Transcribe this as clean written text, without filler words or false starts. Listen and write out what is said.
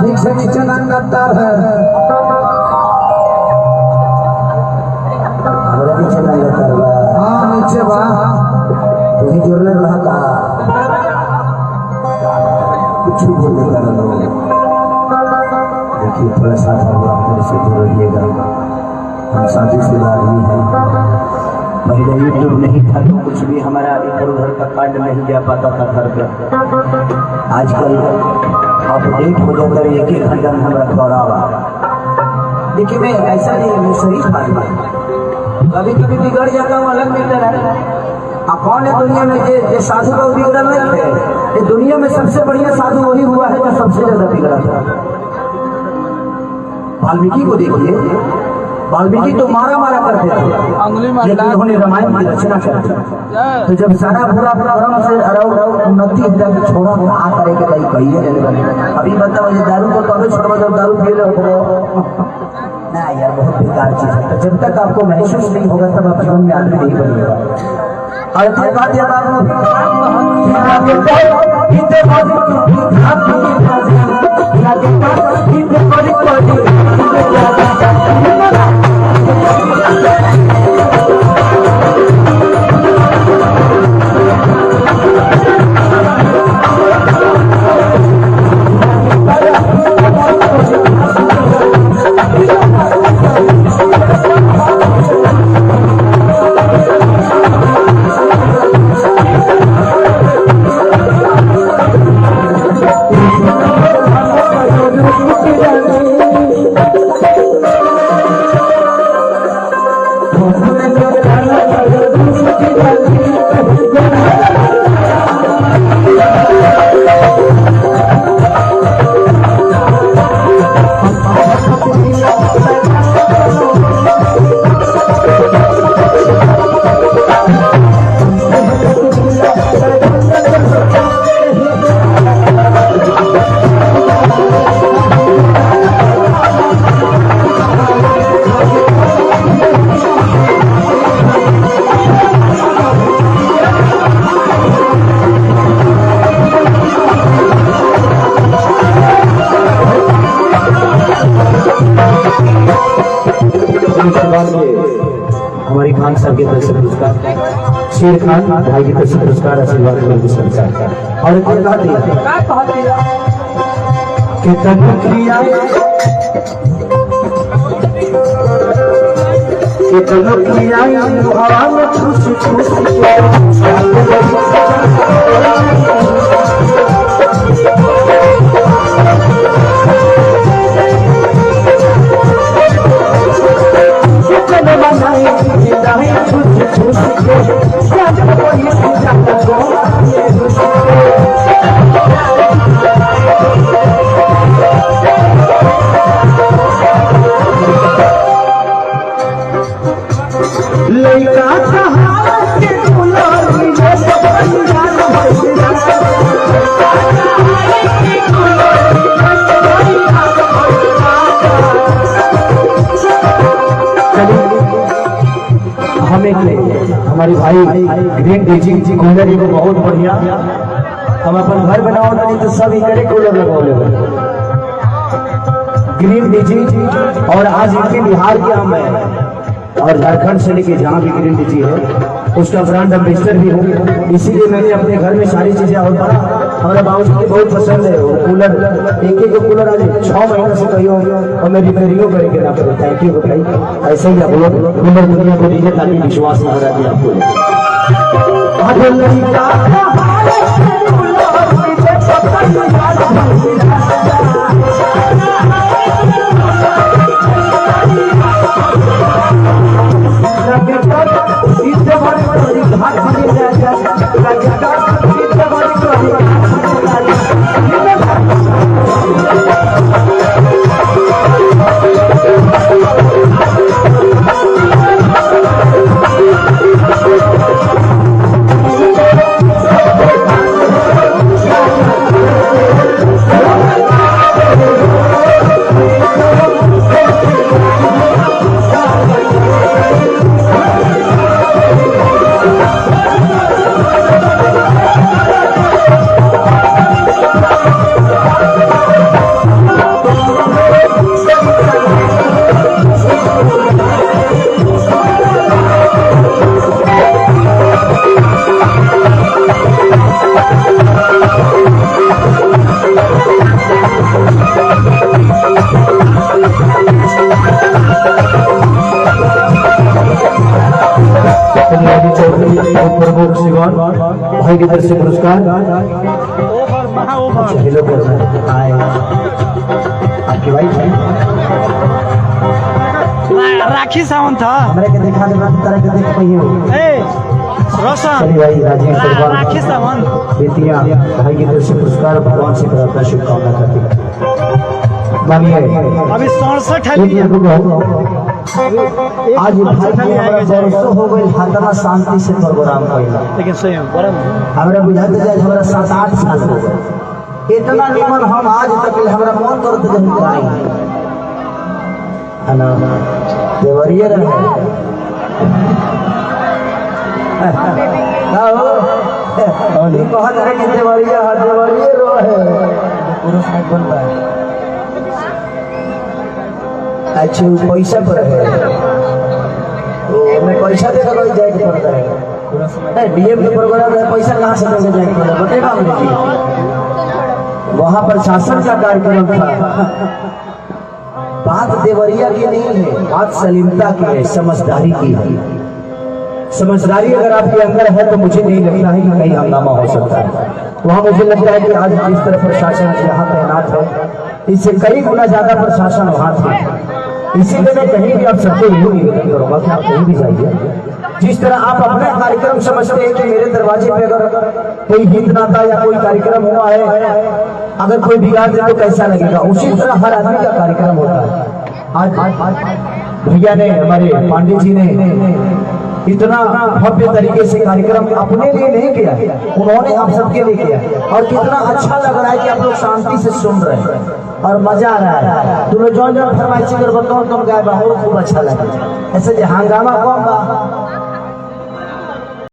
ठीक से नीचे ना करता है नीचे ना करता है। हाँ नीचे बा तू ही जोड़ने रहा था कुछ बोलने का लोग देखिए थोड़ा सा अपने से दूर रहिएगा। हम शादीशुदा आदमी हैं, पहले यूट्यूब नहीं था तो कुछ भी हमारा इधर उधर का कांड नहीं जा पाता था घर पर। आजकल अपडेट हो जाकर एक एक घंटा में हमारा दौड़ावा। देखिए मैं ऐसा नहीं, मैं शरीफ आदमी, कभी कभी बिगड़ जाता हूँ, अलग मिलता रहता है। अब कौन है दुनिया में जे साधु लोग बिगड़ा नहीं है? ये दुनिया में सबसे बढ़िया साधु वही हुआ है जो सबसे ज्यादा बिगड़ा था। वाल्मीकि को देखिए, वाल्मीकि तो मारा मारा करते थे, लेकिन उन्होंने रामायण की रचना कर दी। तो जब सारा पूरा परम से उन्नति हो जाए छोड़ा आ करे के भाई कही है। अभी बताओ ये दारू को कभी छोड़ो, जब दारू पी लो ना यार, बहुत बेकार चीज है। तो जब तक आपको महसूस नहीं होगा तब आप जीवन में आदमी नहीं बनेगा। और फिर बात यह हमारी खान साहब की तरफ से पुरस्कार, शेर खान भाई की तरफ से पुरस्कार, आशीर्वाद संस्कार। और क्या दिया हमारी भाई ग्रीन डीजी कूलर को बहुत बढ़िया। हम अपन घर बनाओ नहीं तो सब इधर कूलर लगाओ ग्रीन डीजी। और आज इनके बिहार के हम है और झारखंड से लेके जहाँ भी ग्रीन डीजी है उसका ब्रांड एम्बेसडर भी हूँ। इसीलिए मैंने अपने घर में सारी चीजें और बड़ा हमारे बाबू जी बहुत पसंद है। वो कूलर एक कूलर आज 6 महीने से कही और मैं रिपेयरिंग करके ना करूँ। थैंक यू भाई। ऐसे ही आप लोग कूलर दुनिया को दीजिए ताकि विश्वास न हो रहा है आपको। चौधरी प्रमुख सिवान भाई की तरफ से पुरस्कार। अच्छा हेलो हाय आपकी वाइफ है राखी सावंत था हमारे के देखा दे तरह के देख पाइए रोशन चलिए भाई राजीव सरवान राखी सावंत बेटियां भाई की तरफ से पुरस्कार भगवान से प्रार्थना शुभकामना करती है। मानिए अभी 67 है आज भाई हमारा बरसों हो गए हाथना शांति से प्रोग्राम कइला लेकिन सही हमरा बुझाते जाए हमारा 7-8 साल हो गए इतना निमन हम आज तक हमारा मन करते जब कराई है ना देवरिया रहे और ये कहा जाए कि देवरिया रहे पुरुष में बन रहा है अच्छा पैसा पर है तो मैं पैसा दे कर जाए के पड़ता है डीएम के प्रोग्राम में पैसा कहाँ से लेके जाए के पड़ता है बतेगा मुझे वहाँ पर शासन का कार्यक्रम था। बात देवरिया की नहीं है बात सलीमता की है समझदारी की है। समझदारी अगर आपके अंदर है तो मुझे नहीं लगता है कि कहीं हंगामा हो सकता है। वहाँ मुझे लगता है कि आज जिस तरह प्रशासन यहाँ तैनात है इससे कई गुना ज्यादा प्रशासन वहाँ थे। इसीलिए मैं कहीं भी आप सबको यही निवेदन करूंगा कि आप कहीं भी जाइए जिस तरह आप अपने कार्यक्रम समझते हैं कि मेरे दरवाजे पे अगर कोई हित नाता या कोई कार्यक्रम हुआ है अगर कोई बिगाड़ दे तो कैसा लगेगा उसी तरह हर आदमी का कार्यक्रम होता है। आज भैया ने हमारे पांडे जी ने इतना भव्य तरीके से कार्यक्रम अपने लिए नहीं किया उन्होंने आप सबके लिए किया और कितना अच्छा लग रहा है कि आप लोग शांति से सुन रहे हैं और मजा आ रहा है। तुम लोग जो फरमाइशी कर बताओ तुम गाय बहुत खूब अच्छा लगे ऐसे हंगामा कम